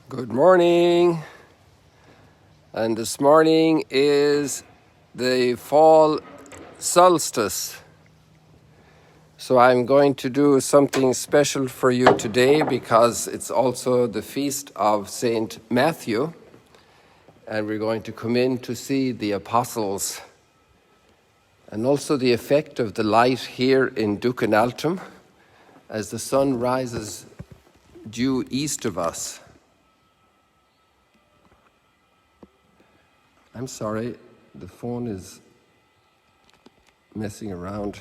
Good morning, and this morning is the fall solstice. So I'm going to do something special for you today because it's also the feast of Saint Matthew, and we're going to come in to see the apostles and also the effect of the light here in Ducan Altum as the sun rises due east of us. I'm sorry, the phone is messing around.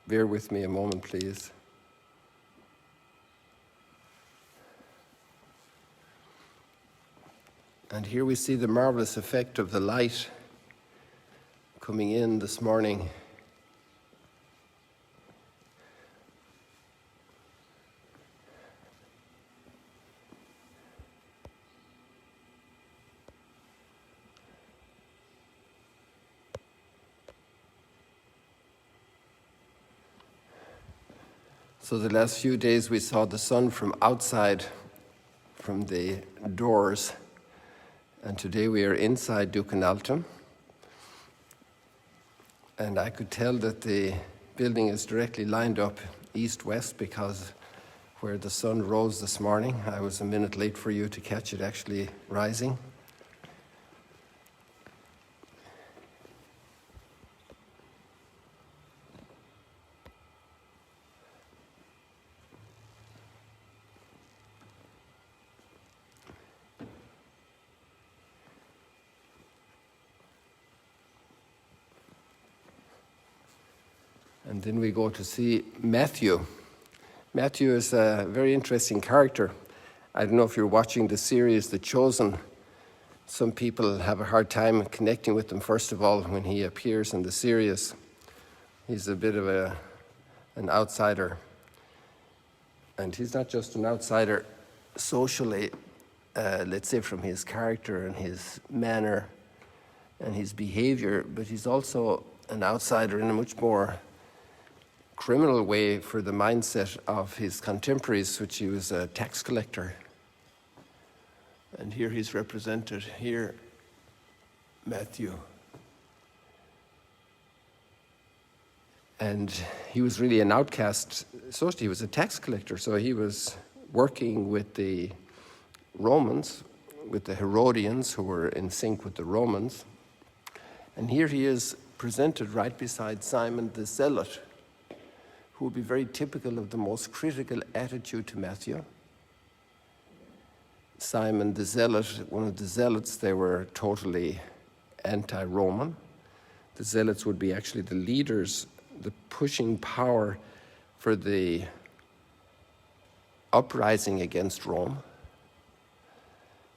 Bear with me a moment, please. And here we see the marvelous effect of the light coming in this morning. So the last few days we saw the sun from outside, from the doors, and today we are inside Ducan Altum. And I could tell that the building is directly lined up east-west because where the sun rose this morning, I was a minute late for you to catch it actually rising. And then we go to see Matthew. Matthew is a very interesting character. I don't know if you're watching the series, The Chosen. Some people have a hard time connecting with him, first of all, when he appears in the series. He's a bit of an outsider. And he's not just an outsider socially, let's say from his character and his manner and his behavior, but he's also an outsider in a much more criminal way for the mindset of his contemporaries, which he was a tax collector. And here he's represented, here, Matthew. And he was really an outcast socially. He was a tax collector, so he was working with the Romans, with the Herodians, who were in sync with the Romans. And here he is presented right beside Simon the Zealot, who would be very typical of the most critical attitude to Matthew. Simon the Zealot, one of the Zealots, they were totally anti-Roman. The Zealots would be actually the leaders, the pushing power for the uprising against Rome.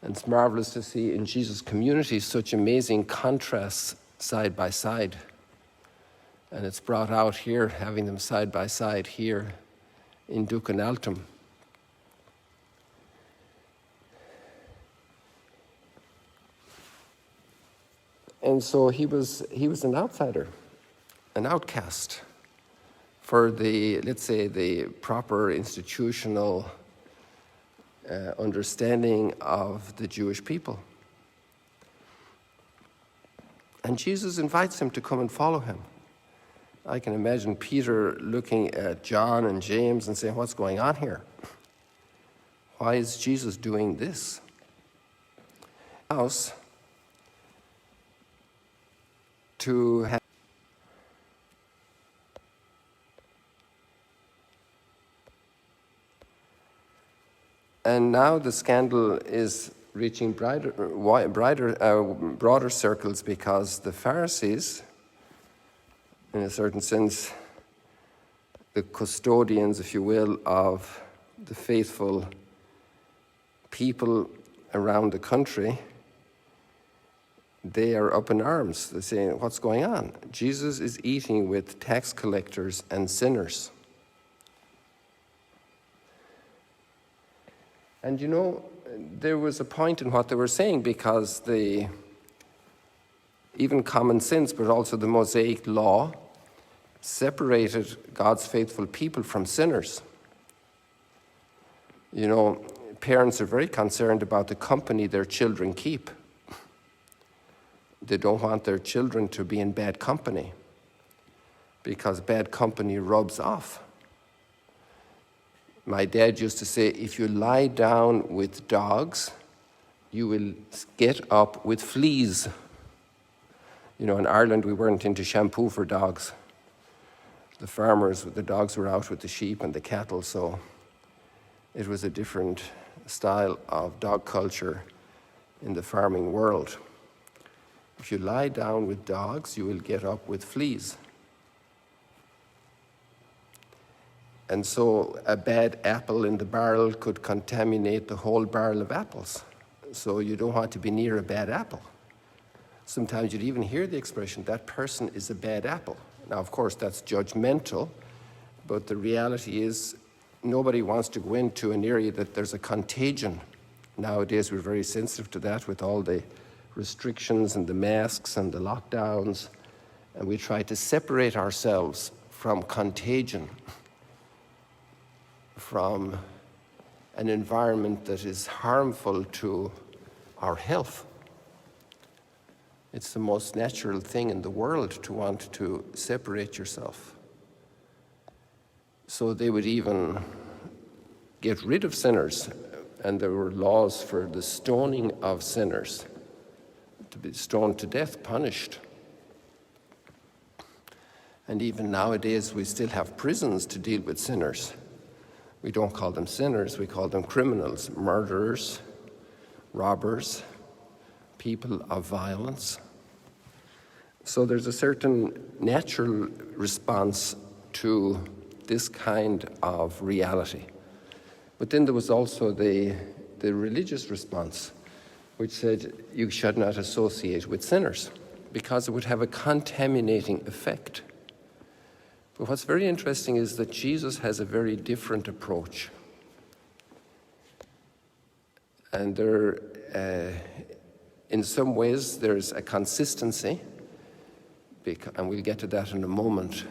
And it's marvelous to see in Jesus' community such amazing contrasts side by side. And it's brought out here, having them side by side here in Ducan Altum. And so he was an outsider, an outcast for the, let's say, the proper institutional understanding of the Jewish people. And Jesus invites him to come and follow him. I can imagine Peter looking at John and James and saying, what's going on here? Why is Jesus doing this? House to have. And now the scandal is reaching broader circles because the Pharisees, in a certain sense, the custodians, if you will, of the faithful people around the country, they are up in arms. They're saying, what's going on? Jesus is eating with tax collectors and sinners. And you know, there was a point in what they were saying because even common sense, but also the Mosaic law, separated God's faithful people from sinners. You know, parents are very concerned about the company their children keep. They don't want their children to be in bad company, because bad company rubs off. My dad used to say, if you lie down with dogs, you will get up with fleas. You know, in Ireland, we weren't into shampoo for dogs. The farmers, the dogs were out with the sheep and the cattle, so it was a different style of dog culture in the farming world. If you lie down with dogs, you will get up with fleas. And so a bad apple in the barrel could contaminate the whole barrel of apples. So you don't want to be near a bad apple. Sometimes you'd even hear the expression, that person is a bad apple. Now, of course, that's judgmental, but the reality is nobody wants to go into an area that there's a contagion. Nowadays, we're very sensitive to that with all the restrictions and the masks and the lockdowns, and we try to separate ourselves from contagion, from an environment that is harmful to our health. It's the most natural thing in the world to want to separate yourself. So they would even get rid of sinners, and there were laws for the stoning of sinners, to be stoned to death, punished. And even nowadays, we still have prisons to deal with sinners. We don't call them sinners, we call them criminals, murderers, robbers, people of violence. So there's a certain natural response to this kind of reality. But then there was also the religious response, which said you should not associate with sinners because it would have a contaminating effect. But what's very interesting is that Jesus has a very different approach. And in some ways, there's a consistency, and we'll get to that in a moment.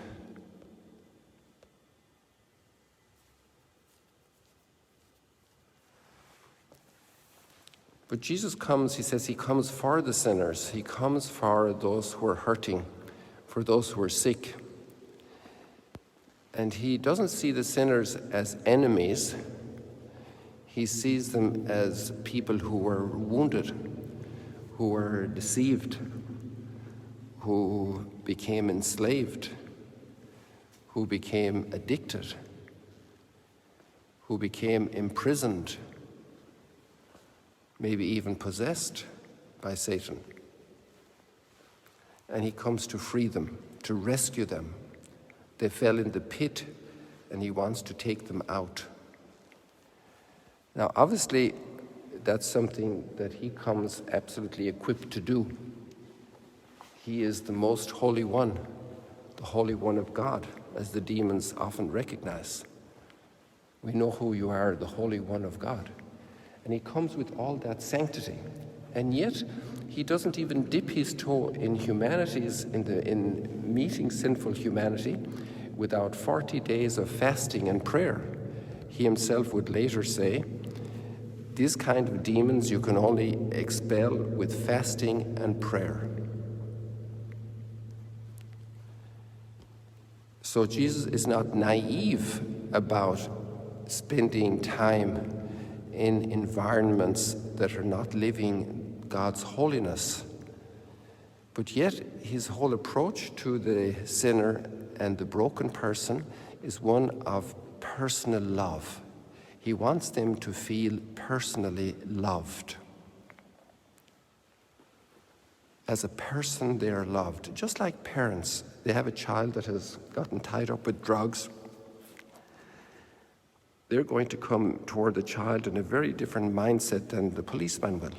But Jesus comes, he says, he comes for the sinners. He comes for those who are hurting, for those who are sick. And he doesn't see the sinners as enemies. He sees them as people who were wounded, who were deceived, who became enslaved, who became addicted, who became imprisoned, maybe even possessed by Satan. And he comes to free them, to rescue them. They fell in the pit, and he wants to take them out. Now, obviously, that's something that he comes absolutely equipped to do. He is the most holy one, the Holy One of God, as the demons often recognize. We know who you are, the Holy One of God. And he comes with all that sanctity. And yet, he doesn't even dip his toe in in meeting sinful humanity without 40 days of fasting and prayer. He himself would later say, these kind of demons you can only expel with fasting and prayer. So Jesus is not naive about spending time in environments that are not living God's holiness. But yet, his whole approach to the sinner and the broken person is one of personal love. He wants them to feel personally loved. As a person, they are loved. Just like parents, they have a child that has gotten tied up with drugs. They're going to come toward the child in a very different mindset than the policeman will.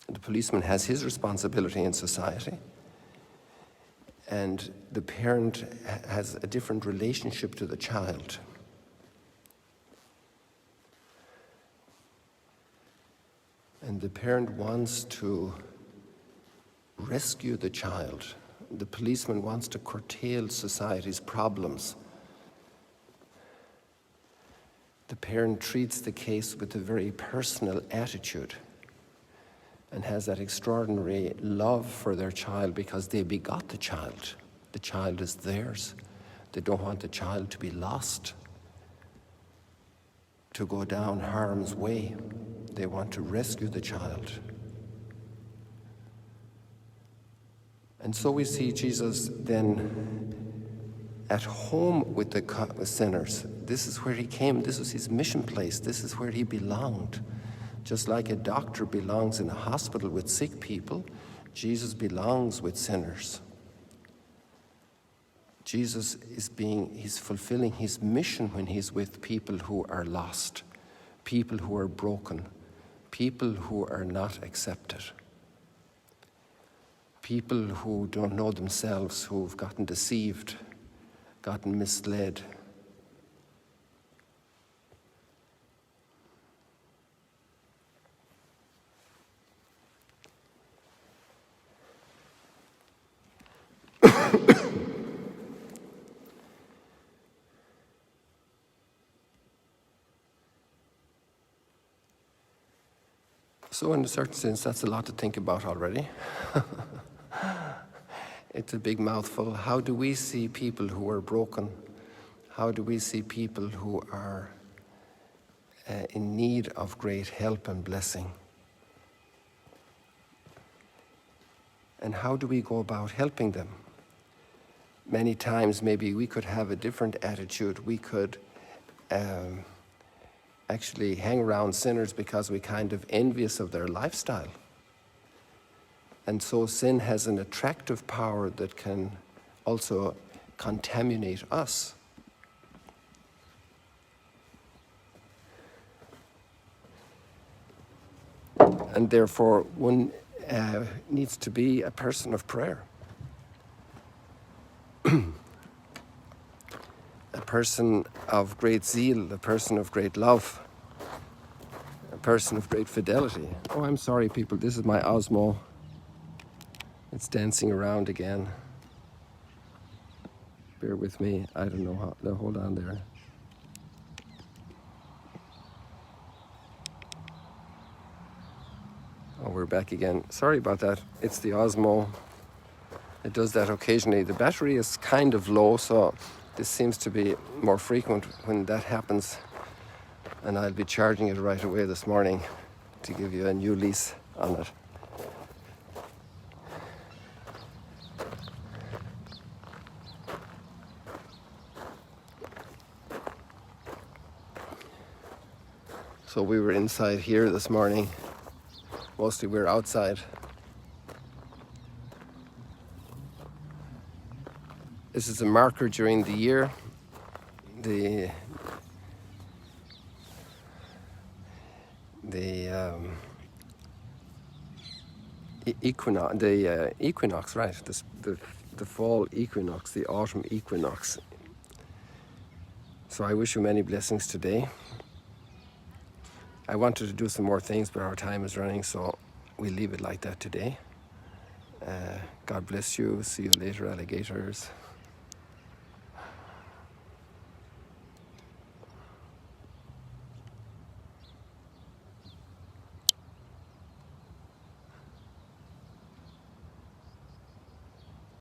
The policeman has his responsibility in society, and the parent has a different relationship to the child. And the parent wants to rescue the child. The policeman wants to curtail society's problems. The parent treats the case with a very personal attitude and has that extraordinary love for their child because they begot the child. The child is theirs. They don't want the child to be lost, to go down harm's way. They want to rescue the child. And so we see Jesus then at home with the sinners. This is where he came. This was his mission place. This is where he belonged. Just like a doctor belongs in a hospital with sick people, Jesus belongs with sinners. Jesus he's fulfilling his mission when he's with people who are lost, people who are broken, people who are not accepted, people who don't know themselves, who've gotten deceived, gotten misled. So in a certain sense, that's a lot to think about already. It's a big mouthful. How do we see people who are broken? How do we see people who are in need of great help and blessing? And how do we go about helping them? Many times maybe we could have a different attitude. We could actually hang around sinners because we're kind of envious of their lifestyle. And so sin has an attractive power that can also contaminate us. And therefore, one needs to be a person of prayer. A person of great zeal, a person of great love, a person of great fidelity. Oh, I'm sorry, people, this is my Osmo. It's dancing around again. Bear with me, I don't know how, no, hold on there. Oh, we're back again. Sorry about that, it's the Osmo. It does that occasionally. The battery is kind of low, so this seems to be more frequent when that happens. And I'll be charging it right away this morning to give you a new lease on it. So we were inside here this morning. Mostly we're outside. This is a marker during the year. The equinox, right? The fall equinox, the autumn equinox. So I wish you many blessings today. I wanted to do some more things, but our time is running, so we'll leave it like that today. God bless you. See you later, alligators.